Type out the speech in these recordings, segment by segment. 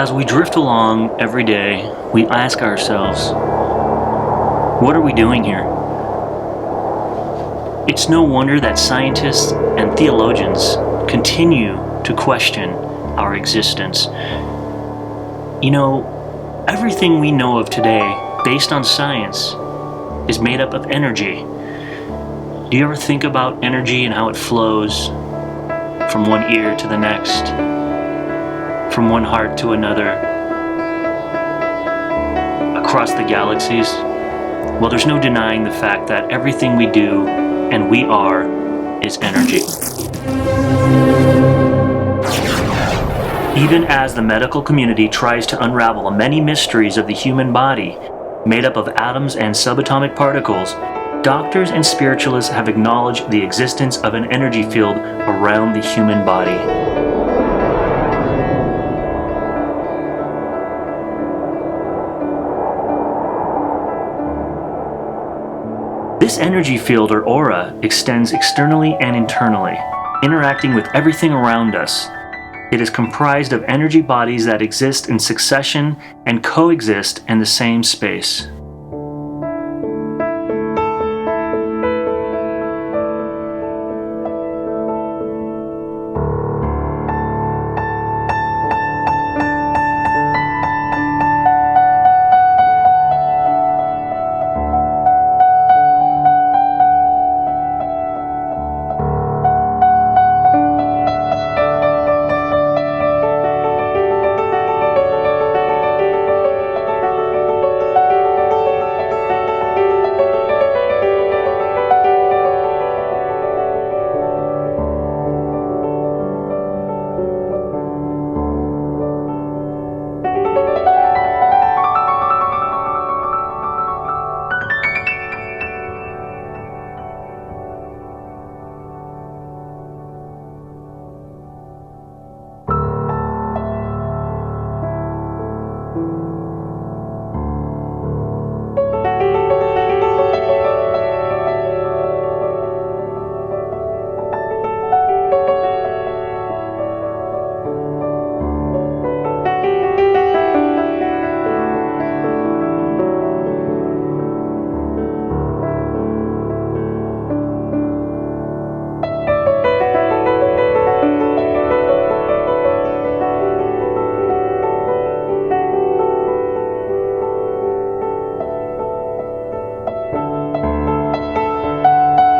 As we drift along every day, we ask ourselves, what are we doing here? It's no wonder that scientists and theologians continue to question our existence. You know, everything we know of today, based on science, is made up of energy. Do you ever think about energy and how it flows from one ear to the next, from one heart to another, across the galaxies? Well, there's no denying the fact that everything we do and we are is energy. Even as the medical community tries to unravel the many mysteries of the human body, made up of atoms and subatomic particles, doctors and spiritualists have acknowledged the existence of an energy field around the human body. This energy field or aura extends externally and internally, interacting with everything around us. It is comprised of energy bodies that exist in succession and coexist in the same space.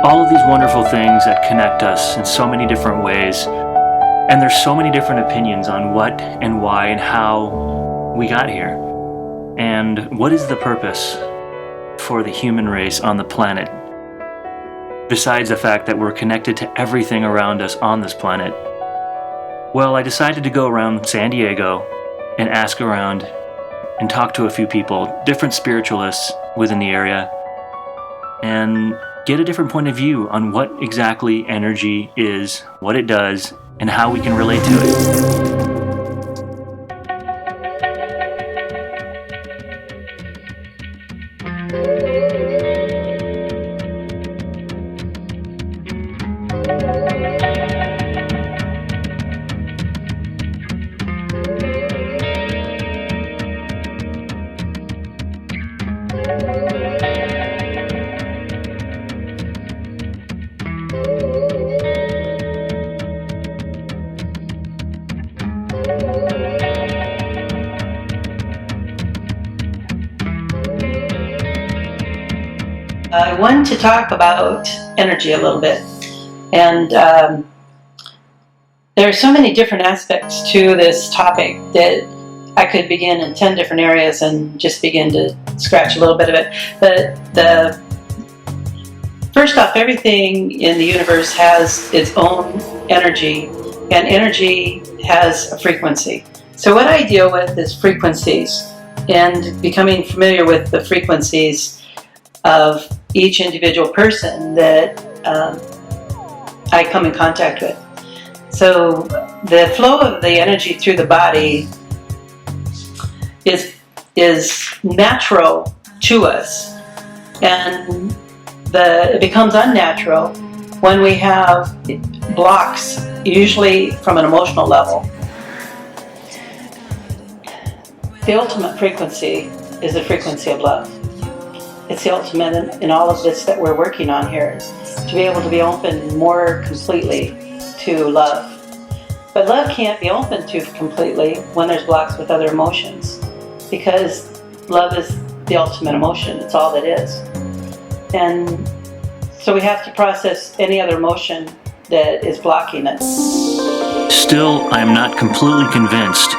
All of these wonderful things that connect us in so many different ways, and there's so many different opinions on what and why and how we got here, and what is the purpose for the human race on the planet, besides the fact that we're connected to everything around us on this planet. Well, I decided to go around San Diego and ask around and talk to a few people, different spiritualists within the area, and get a different point of view on what exactly energy is, what it does, and how we can relate to it. I want to talk about energy a little bit, and there are so many different aspects to this topic that I could begin in 10 different areas and just begin to scratch a little bit of it. But first off, everything in the universe has its own energy, and energy has a frequency. So what I deal with is frequencies, and becoming familiar with the frequencies of each individual person that I come in contact with. So the flow of the energy through the body is natural to us, and it becomes unnatural when we have blocks, usually from an emotional level. The ultimate frequency is the frequency of love. It's the ultimate in all of this that we're working on here, to be able to be open more completely to love. But love can't be open to completely when there's blocks with other emotions, because love is the ultimate emotion. It's all that is. And so we have to process any other emotion that is blocking it. Still, I am not completely convinced.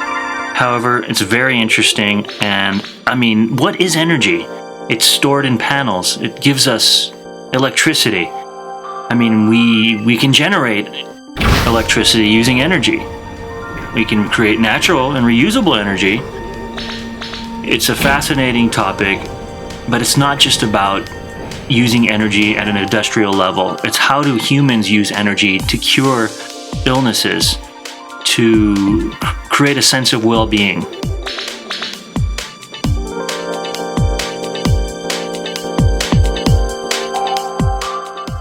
However, it's very interesting, and I mean, what is energy? It's stored in panels. It gives us electricity. I mean, we can generate electricity using energy. We can create natural and reusable energy. It's a fascinating topic, but it's not just about using energy at an industrial level. It's how do humans use energy to cure illnesses, to create a sense of well-being.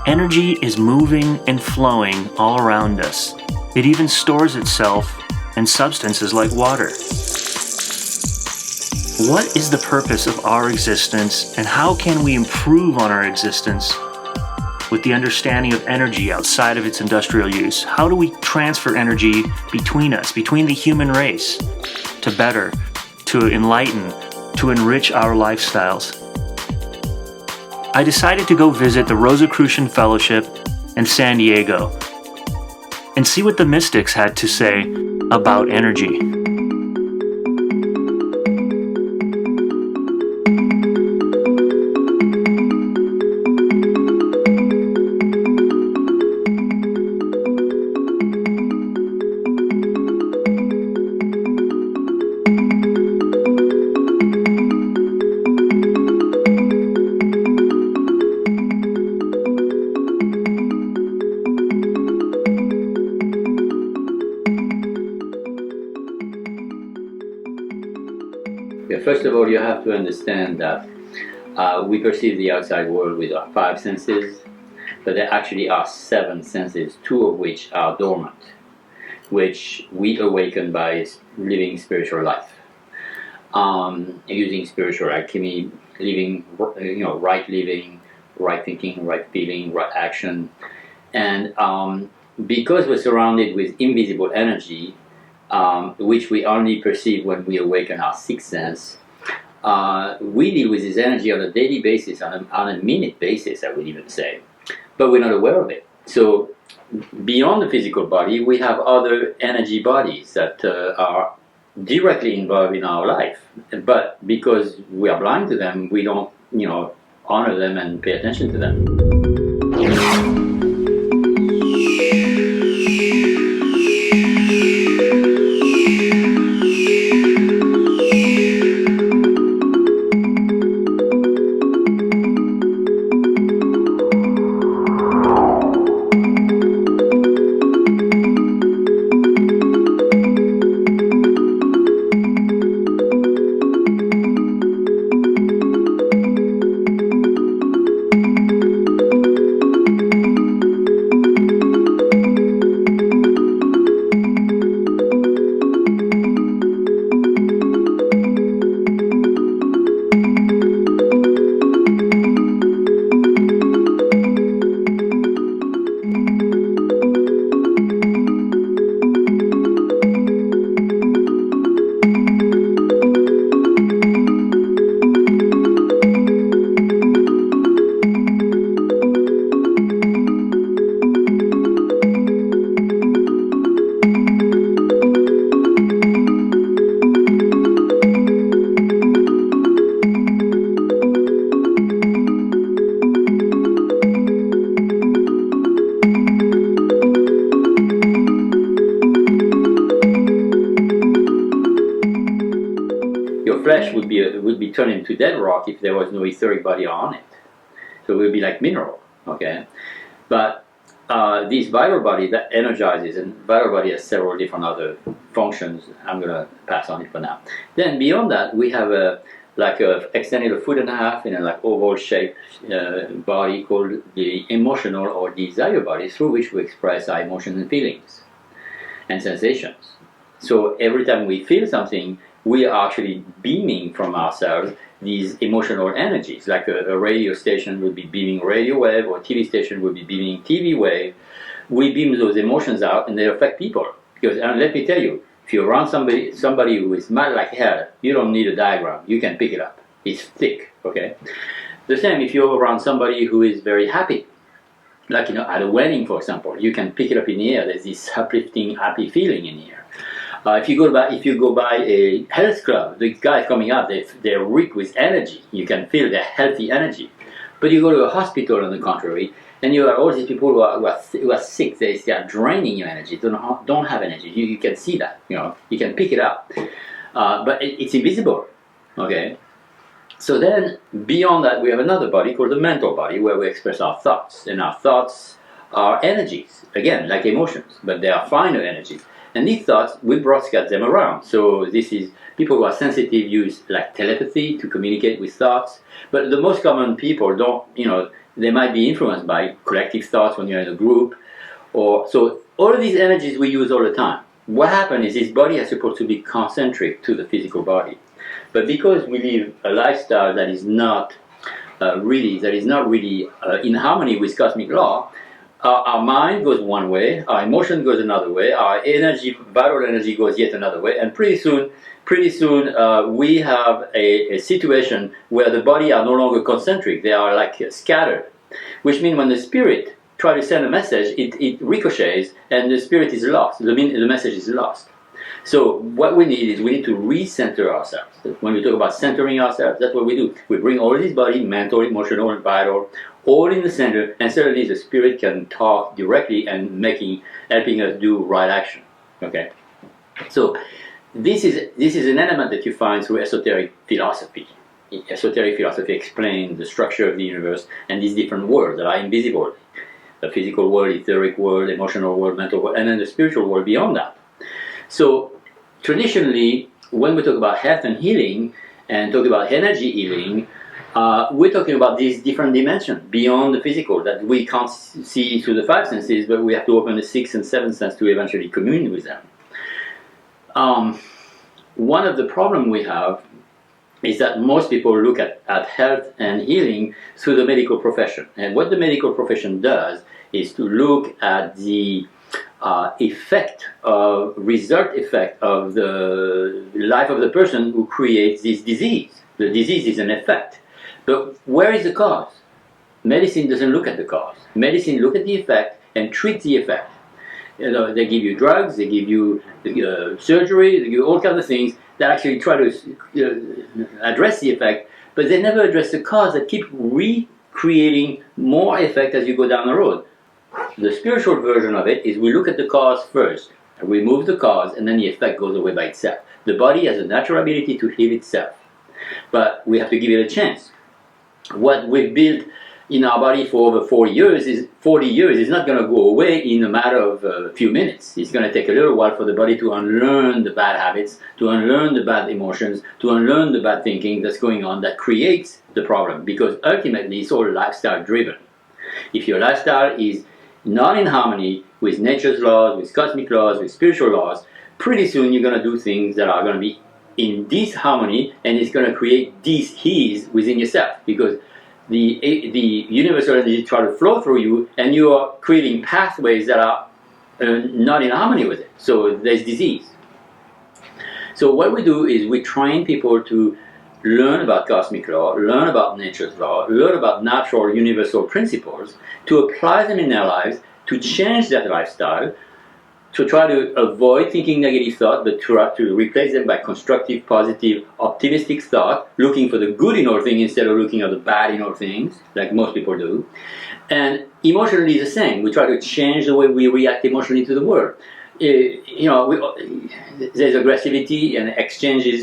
Energy is moving and flowing all around us. It even stores itself in substances like water. What is the purpose of our existence, and how can we improve on our existence with the understanding of energy outside of its industrial use? How do we transfer energy between us, between the human race, to better, to enlighten, to enrich our lifestyles? I decided to go visit the Rosicrucian Fellowship in San Diego and see what the mystics had to say about energy. First of all, you have to understand that we perceive the outside world with our 5 senses, but there actually are 7 senses, 2 of which are dormant, which we awaken by living spiritual life, using spiritual alchemy, living, right living, right thinking, right feeling, right action, and because we're surrounded with invisible energy, which we only perceive when we awaken our 6th sense, we deal with this energy on a daily basis, on a minute basis, I would even say, but we're not aware of it. So beyond the physical body, we have other energy bodies that are directly involved in our life, but because we are blind to them, we don't, honor them and pay attention to them. Flesh would be turned into dead rock if there was no etheric body on it. So it would be like mineral, okay? But this vital body that energizes, and vital body has several different other functions. I'm going to pass on it for now. Then beyond that, we have extended a 1.5 in a oval shaped body called the emotional or desire body, through which we express our emotions and feelings and sensations. So every time we feel something, we are actually beaming from ourselves these emotional energies. Like a radio station would be beaming radio wave, or a TV station would be beaming TV wave. We beam those emotions out, and they affect people. Because, and let me tell you, if you're around somebody who is mad like hell, you don't need a diagram. You can pick it up. It's thick, okay? The same if you're around somebody who is very happy. Like, at a wedding, for example, you can pick it up in the air. There's this uplifting, happy feeling in the air. If you go by a health club, the guys coming out, they're rich with energy. You can feel their healthy energy. But you go to a hospital, on the contrary, and you have all these people who are sick. They are draining your energy. Don't have energy. You can see that. You can pick it up, but it's invisible. Okay. So then, beyond that, we have another body called the mental body, where we express our thoughts, and our thoughts are energies. Again, like emotions, but they are finer energies. And these thoughts, we broadcast them around. So this is people who are sensitive use like telepathy to communicate with thoughts. But the most common people don't, they might be influenced by collective thoughts when you're in a group. So all of these energies we use all the time. What happens is this body is supposed to be concentric to the physical body. But because we live a lifestyle that is not really in harmony with cosmic law, our mind goes one way, our emotion goes another way, our energy, vital energy goes yet another way, and pretty soon we have a situation where the body are no longer concentric, they are like scattered. Which means when the spirit tries to send a message, it ricochets and the spirit is lost, the message is lost. So what we need is we need to recenter ourselves. When we talk about centering ourselves, that's what we do. We bring all this body, mental, emotional, and vital, all in the center, and suddenly the spirit can talk directly and helping us do right action. Okay. So this is an element that you find through esoteric philosophy. Esoteric philosophy explains the structure of the universe and these different worlds that are invisible: the physical world, etheric world, emotional world, mental world, and then the spiritual world beyond that. So traditionally, when we talk about health and healing and talk about energy healing, we're talking about these different dimensions beyond the physical that we can't see through the five senses, but we have to open the sixth and seventh sense to eventually commune with them. One of the problems we have is that most people look at health and healing through the medical profession. And what the medical profession does is to look at the result effect of the life of the person who creates this disease. The disease is an effect. But where is the cause? Medicine doesn't look at the cause. Medicine look at the effect and treat the effect. They give you drugs, they give you surgery, they give you all kinds of things that actually try to address the effect, but they never address the cause that keep recreating more effect as you go down the road. The spiritual version of it is we look at the cause first, and we remove the cause, and then the effect goes away by itself. The body has a natural ability to heal itself, but we have to give it a chance. What we've built in our body for over 40 years is not going to go away in a matter of a few minutes. It's going to take a little while for the body to unlearn the bad habits, to unlearn the bad emotions, to unlearn the bad thinking that's going on that creates the problem, because ultimately it's all lifestyle driven. If your lifestyle is not in harmony with nature's laws, with cosmic laws, with spiritual laws, pretty soon you're going to do things that are going to be in disharmony, and it's going to create dis-ease within yourself, because the universal energy try to flow through you, and you are creating pathways that are not in harmony with it. So there's disease. So what we do is we train people to learn about cosmic law, learn about nature's law, learn about natural universal principles, to apply them in their lives, to change their lifestyle, to try to avoid thinking negative thought, but try to replace them by constructive, positive, optimistic thought, looking for the good in all things instead of looking at the bad in all things, like most people do. And emotionally the same. We try to change the way we react emotionally to the world. There's aggressivity and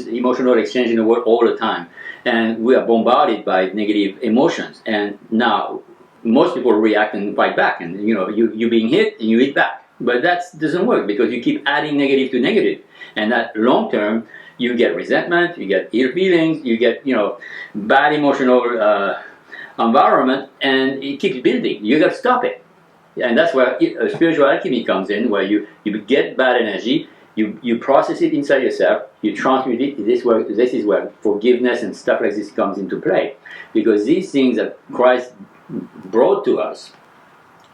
emotional exchange in the world all the time. And we are bombarded by negative emotions. And now, most people react and fight back. And you're being hit and you hit back. But that doesn't work, because you keep adding negative to negative. And that long term, you get resentment, you get ill feelings, you get, bad emotional environment, and it keeps building. You got to stop it. And that's where spiritual alchemy comes in, where you get bad energy, You process it inside yourself, you transmute it. This is where forgiveness and stuff like this comes into play. Because these things that Christ brought to us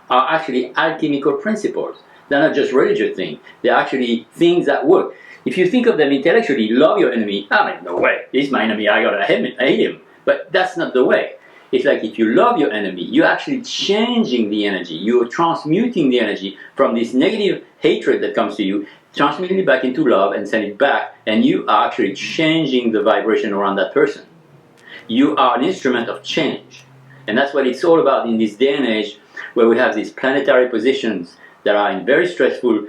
are actually alchemical principles. They're not just religious things. They're actually things that work. If you think of them intellectually, love your enemy, no way, he's my enemy, I hate him. But that's not the way. It's like if you love your enemy, you're actually changing the energy. You're transmuting the energy from this negative hatred that comes to you, transmuting it back into love and send it back, and you are actually changing the vibration around that person. You are an instrument of change. And that's what it's all about in this day and age where we have these planetary positions that are in very stressful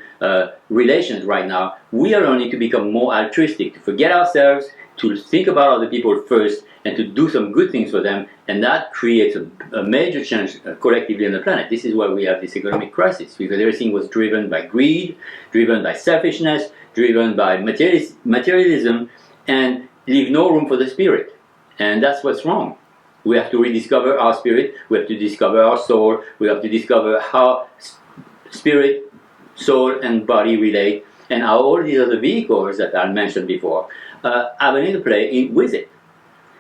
relations right now. We are learning to become more altruistic, to forget ourselves, to think about other people first, and to do some good things for them, and that creates a major change collectively on the planet. This is why we have this economic crisis, because everything was driven by greed, driven by selfishness, driven by materialism, and leave no room for the spirit. And that's what's wrong. We have to rediscover our spirit, we have to discover our soul, we have to discover how spirit, soul, and body relate, and how all these other vehicles that I mentioned before have an interplay with it.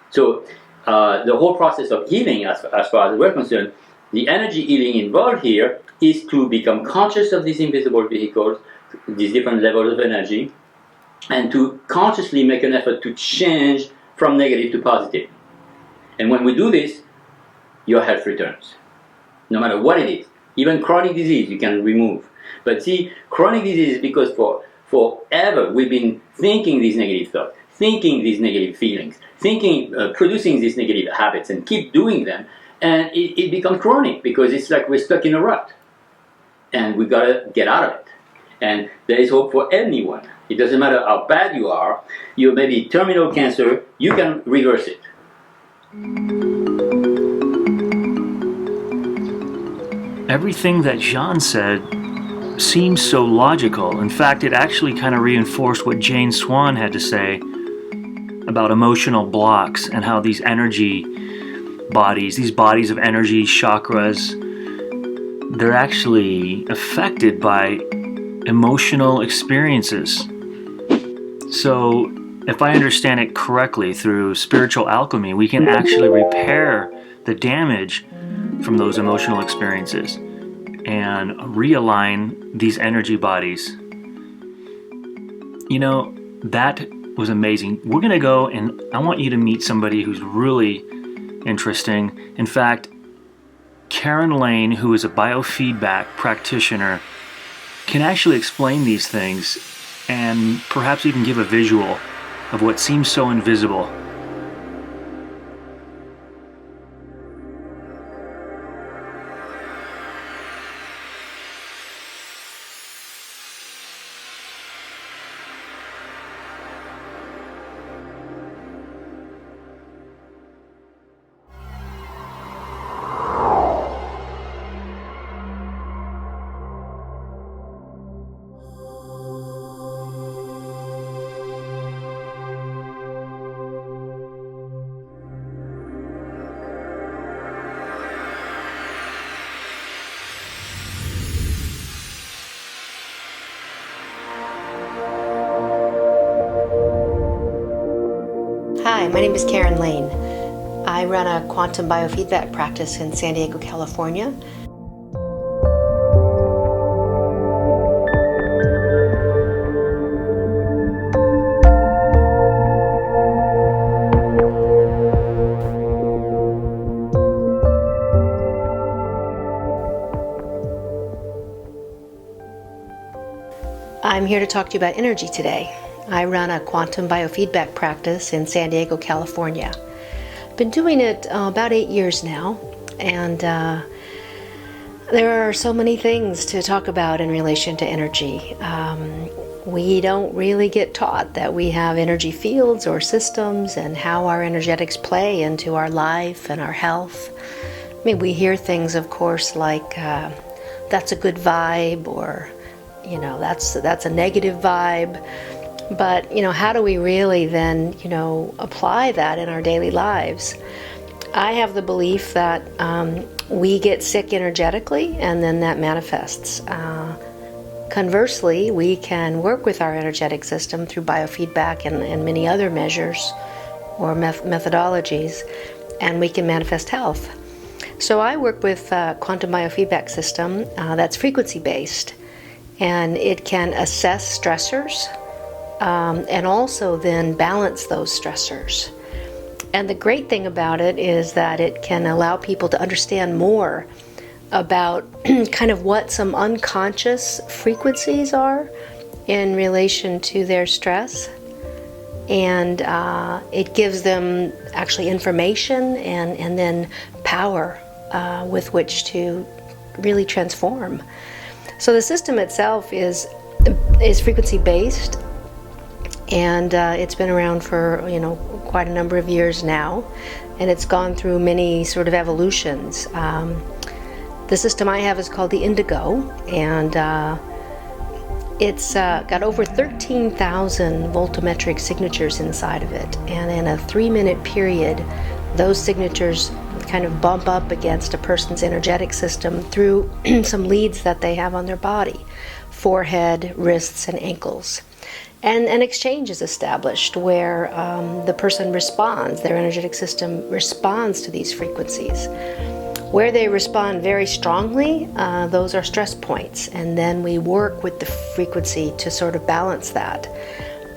So the whole process of healing, as far as we're concerned, the energy healing involved here is to become conscious of these invisible vehicles, these different levels of energy, and to consciously make an effort to change from negative to positive. And when we do this, your health returns. No matter what it is. Even chronic disease you can remove. But see, chronic disease is because forever we've been thinking these negative thoughts, thinking these negative feelings, producing these negative habits, and keep doing them, and it becomes chronic because it's like we're stuck in a rut, and we gotta get out of it. And there is hope for anyone. It doesn't matter how bad you are. You may be terminal cancer. You can reverse it. Everything that Jean said seems so logical. In fact, it actually kind of reinforced what Jane Swan had to say about emotional blocks and how these energy bodies, these bodies of energy, chakras, they're actually affected by emotional experiences. So, if I understand it correctly, through spiritual alchemy, we can actually repair the damage from those emotional experiences and realign these energy bodies. You know, that was amazing. We're going to go, and I want you to meet somebody who's really interesting. In fact, Karen Lane, who is a biofeedback practitioner, can actually explain these things and perhaps even give a visual of what seems so invisible. Hi, my name is Karen Lane. I run a quantum biofeedback practice in San Diego, California. I'm here to talk to you about energy today. I run a quantum biofeedback practice in San Diego, California. I've been doing it about 8 years now, and there are so many things to talk about in relation to energy. We don't really get taught that we have energy fields or systems and how our energetics play into our life and our health. I mean, we hear things, of course, like that's a good vibe, or that's a negative vibe. But, how do we really then, apply that in our daily lives? I have the belief that we get sick energetically, and then that manifests. Conversely, we can work with our energetic system through biofeedback and many other measures or methodologies, and we can manifest health. So I work with quantum biofeedback system that's frequency-based, and it can assess stressors and also then balance those stressors. And the great thing about it is that it can allow people to understand more about kind of what some unconscious frequencies are in relation to their stress. And it gives them actually information and then power with which to really transform. So the system itself is frequency based, and it's been around for quite a number of years now, and it's gone through many sort of evolutions. The system I have is called the Indigo, and it's got over 13,000 voltammetric signatures inside of it, and in a 3-minute period those signatures kind of bump up against a person's energetic system through some leads that they have on their body, forehead, wrists, and ankles. And an exchange is established where the person responds, their energetic system responds to these frequencies. Where they respond very strongly, those are stress points, and then we work with the frequency to sort of balance that.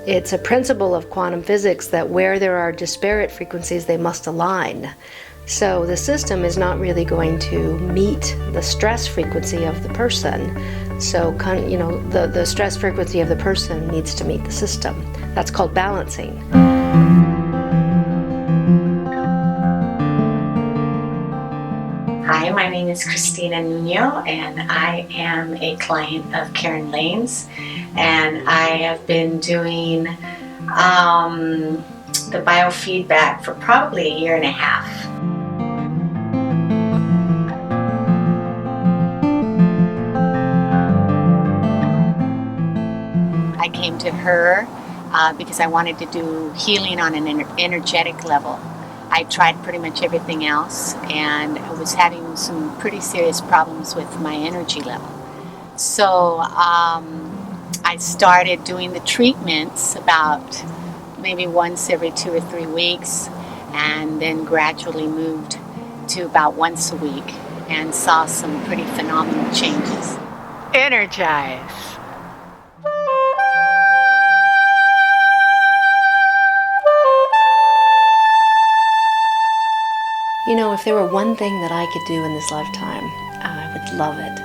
It's a principle of quantum physics that where there are disparate frequencies, they must align. So the system is not really going to meet the stress frequency of the person. So, the stress frequency of the person needs to meet the system. That's called balancing. Hi, my name is Christina Nuno, and I am a client of Karen Lane's, and I have been doing the biofeedback for probably a year and a half. I came to her because I wanted to do healing on an energetic level. I tried pretty much everything else, and I was having some pretty serious problems with my energy level. So I started doing the treatments about maybe once every 2 or 3 weeks, and then gradually moved to about once a week and saw some pretty phenomenal changes. Energize. If there were one thing that I could do in this lifetime, I would love it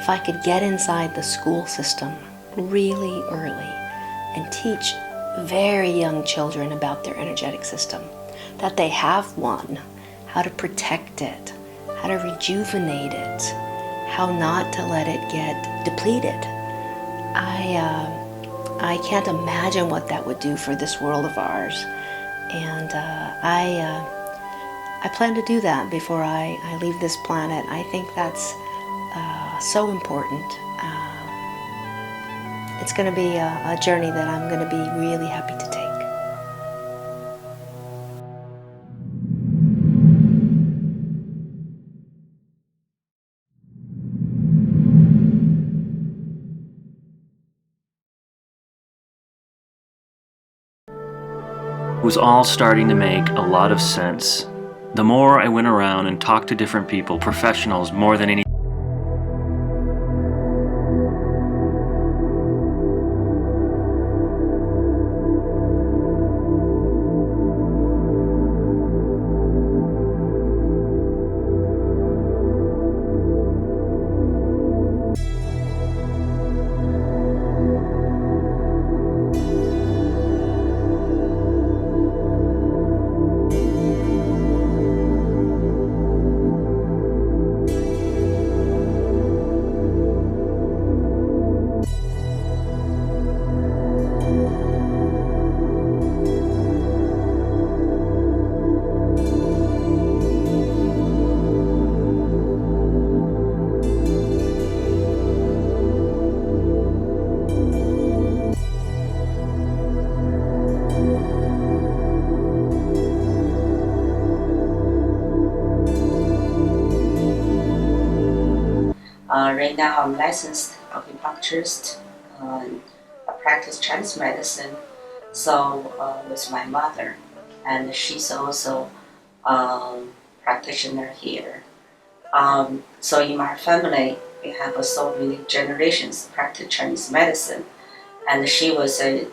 if I could get inside the school system really early and teach very young children about their energetic system, that they have one, how to protect it, how to rejuvenate it, how not to let it get depleted. I can't imagine what that would do for this world of ours, and I plan to do that before I leave this planet. I think that's so important. It's going to be a journey that I'm going to be really happy to take. It was all starting to make a lot of sense. The more I went around and talked to different people, professionals more than any. Right now I'm licensed acupuncturist. I practice Chinese medicine, so with my mother, and she's also practitioner here. So in my family, we have so many generations practice Chinese medicine, and she was a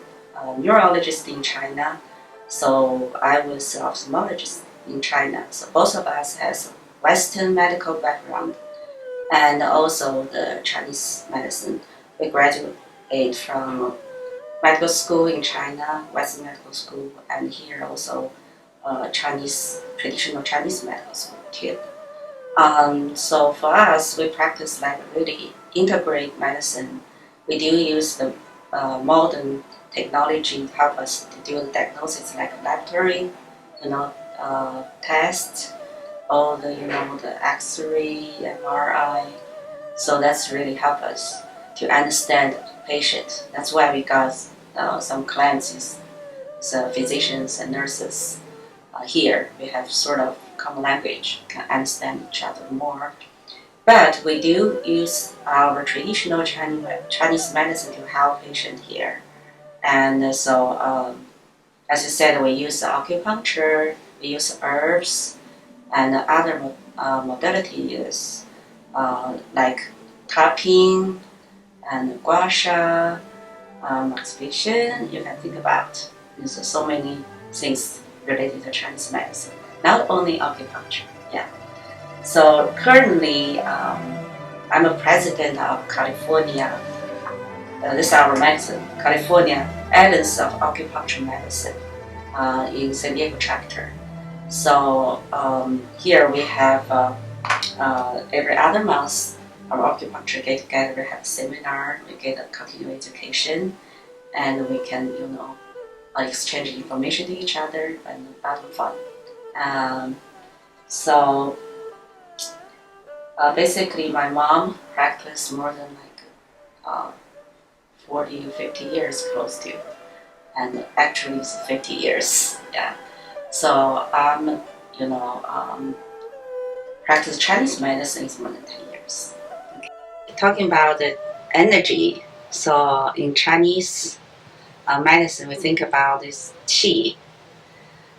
neurologist in China, so I was an ophthalmologist in China. So both of us has Western medical background and also the Chinese medicine. We graduate from medical school in China, Western medical school, and here also traditional Chinese medical school too. So for us, we practice like really integrate medicine. We do use the modern technology to help us to do the diagnosis, like laboratory, tests, all the the X-ray, MRI. So that's really help us to understand the patient. That's why we got some clients, physicians and nurses. Here we have sort of common language, can understand each other more. But we do use our traditional Chinese medicine to help patients here. And so, as you said, we use acupuncture, we use herbs, and other modalities like tapping and gua sha, masturbation. You can think about. There's so many things related to Chinese medicine, not only acupuncture. Yeah. So currently, I'm a president of California. This is our medicine, California Alliance of Acupuncture Medicine in San Diego chapter. So here we have every other month our acupuncture get together, we have a seminar, we get a continuing education, and we can exchange information to each other and have fun. So basically, my mom practiced more than 40 or 50 years, close to, and actually it's 50 years. Yeah. So practice Chinese medicine is more than 10 years. Okay. Talking about the energy, so in Chinese medicine, we think about this qi,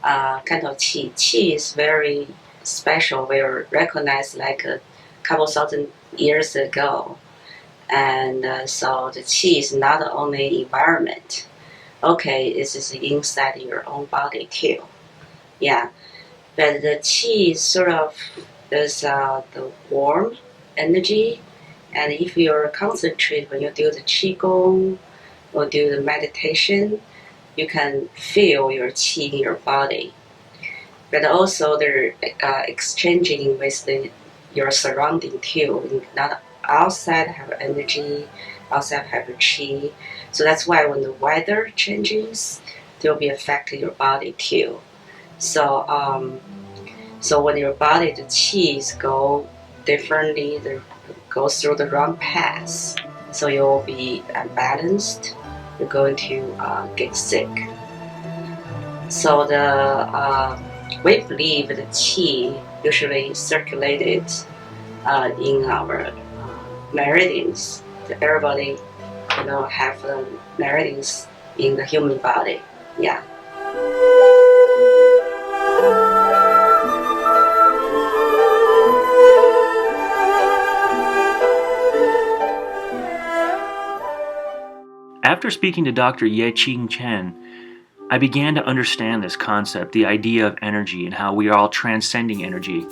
kind of qi. Qi is very special. We were recognized like a couple thousand years ago. And so the qi is not only environment. Okay, it is inside your own body too. Yeah, but the qi sort of is the warm energy. And if you're concentrate when you do the qigong or do the meditation, you can feel your qi in your body. But also they're exchanging with your surrounding too. Not outside have energy, outside have qi. So that's why when the weather changes, they'll be affecting your body too. So so when your body, the qis go differently, they go through the wrong path. So you'll be unbalanced. You're going to get sick. So we believe the qi usually circulated in our meridians. Everybody, have meridians in the human body. Yeah. After speaking to Dr. Ye-Ching Chen, I began to understand this concept, the idea of energy, and how we are all transcending energy,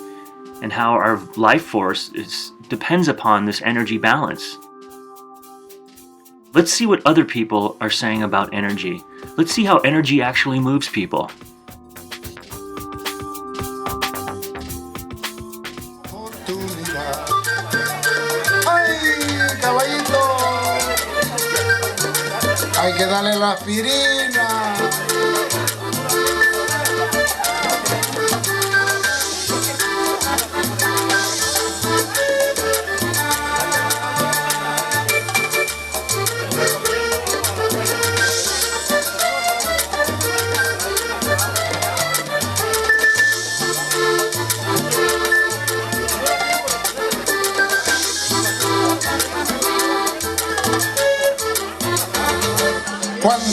and how our life force depends upon this energy balance. Let's see what other people are saying about energy. Let's see how energy actually moves people. Hay que darle la aspirina.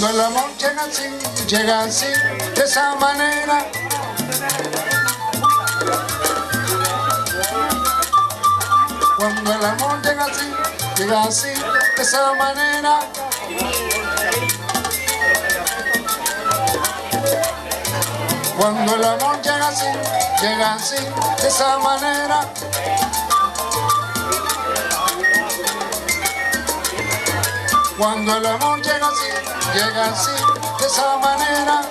Cuando el amor llega así, de esa manera. Cuando el amor llega así, de esa manera. Cuando el amor llega así, de esa manera. Cuando el amor llega así, de esa manera.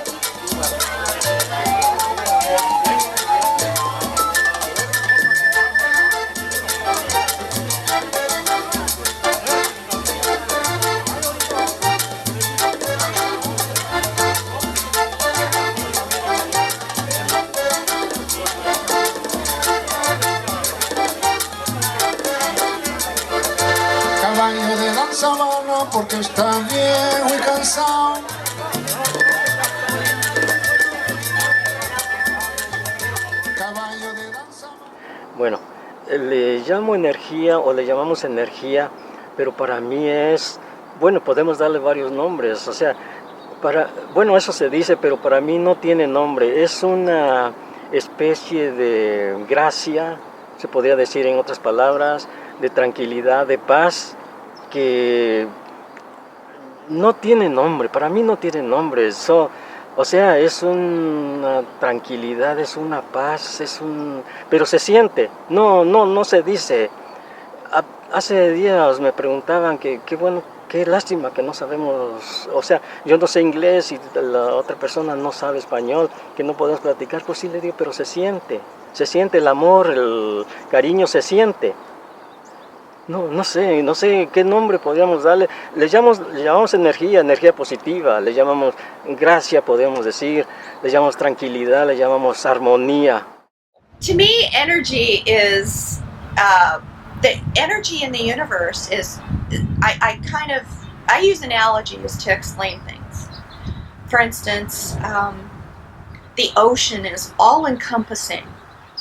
Caballo de la sabana porque está viejo y cansado. Caballo de la sabana. Bueno, le llamo energía o le llamamos energía, pero para mí es, bueno, podemos darle varios nombres, o sea, bueno, eso se dice, pero para mí no tiene nombre, es una especie de gracia, se podría decir en otras palabras, de tranquilidad, de paz, que no tiene nombre, para mí no tiene nombre, o sea, es una tranquilidad, es una paz, pero se siente, no se dice. Hace días me preguntaban que qué bueno, qué lástima que no sabemos, o sea, yo no sé inglés y la otra persona no sabe español, que no podemos platicar, pues sí le digo, pero se siente el amor, el cariño se siente. No sé qué nombre podríamos darle. Le llamamos energía positiva, le llamamos gracia, podemos decir, le llamamos tranquilidad, le llamamos armonía. To me, energy is the energy in the universe is. I use analogies to explain things. For instance, the ocean is all-encompassing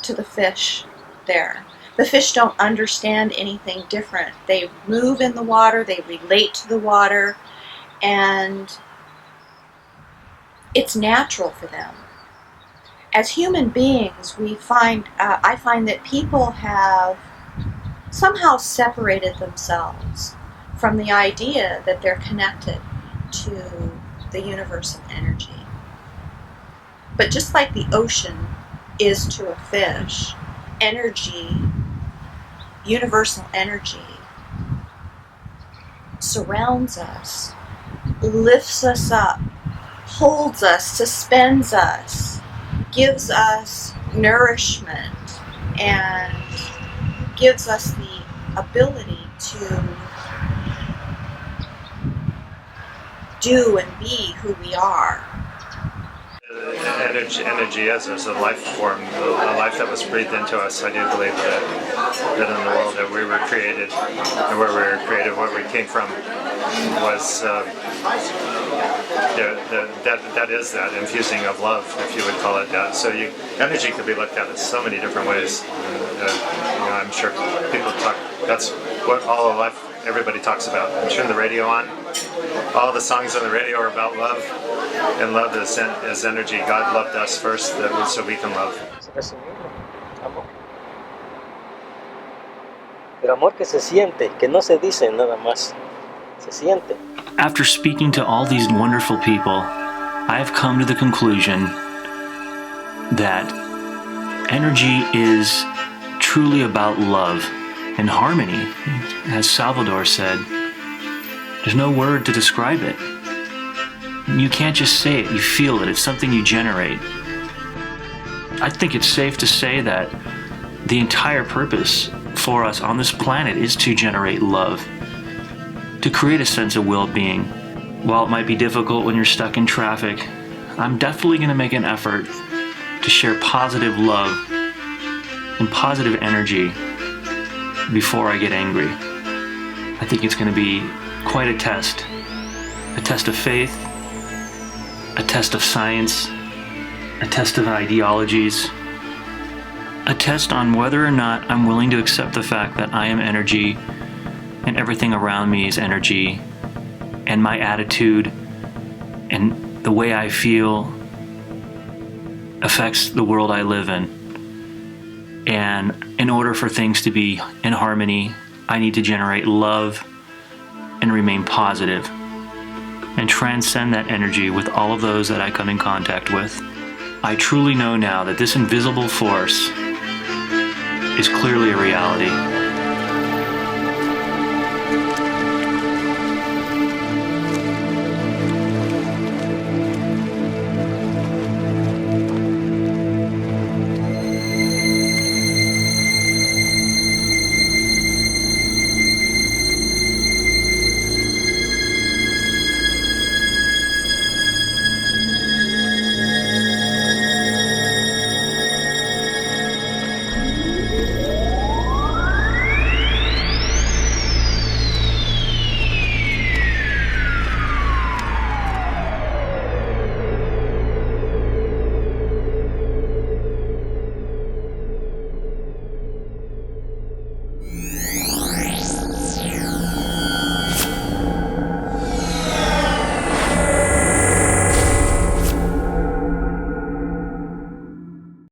to the fish there. The fish don't understand anything different. They move in the water, they relate to the water, and it's natural for them. As human beings, I find that people have somehow separated themselves from the idea that they're connected to the universe of energy. But just like the ocean is to a fish, energy, universal energy, surrounds us, lifts us up, holds us, suspends us, gives us nourishment, and gives us the ability to do and be who we are. Energy is a life form, a life that was breathed into us. I do believe that in the world that we were created, and where we were created, where we came from, was that is that infusing of love, if you would call it that. So energy could be looked at in so many different ways. I'm sure people talk. That's what all of life. Everybody talks about. I'm turning the radio on. All the songs on the radio are about love, and love is energy. God loved us first, so we can love. El amor que se siente, que no se dice nada más, se siente. After speaking to all these wonderful people, I have come to the conclusion that energy is truly about love and harmony. As Salvador said, there's no word to describe it. You can't just say it, you feel it, it's something you generate. I think it's safe to say that the entire purpose for us on this planet is to generate love, to create a sense of well-being. While it might be difficult when you're stuck in traffic, I'm definitely going to make an effort to share positive love and positive energy before I get angry. I think it's going to be quite a test of faith, a test of science, a test of ideologies, a test on whether or not I'm willing to accept the fact that I am energy and everything around me is energy, and my attitude and the way I feel affects the world I live in. And in order for things to be in harmony, I need to generate love and remain positive and transcend that energy with all of those that I come in contact with. I truly know now that this invisible force is clearly a reality.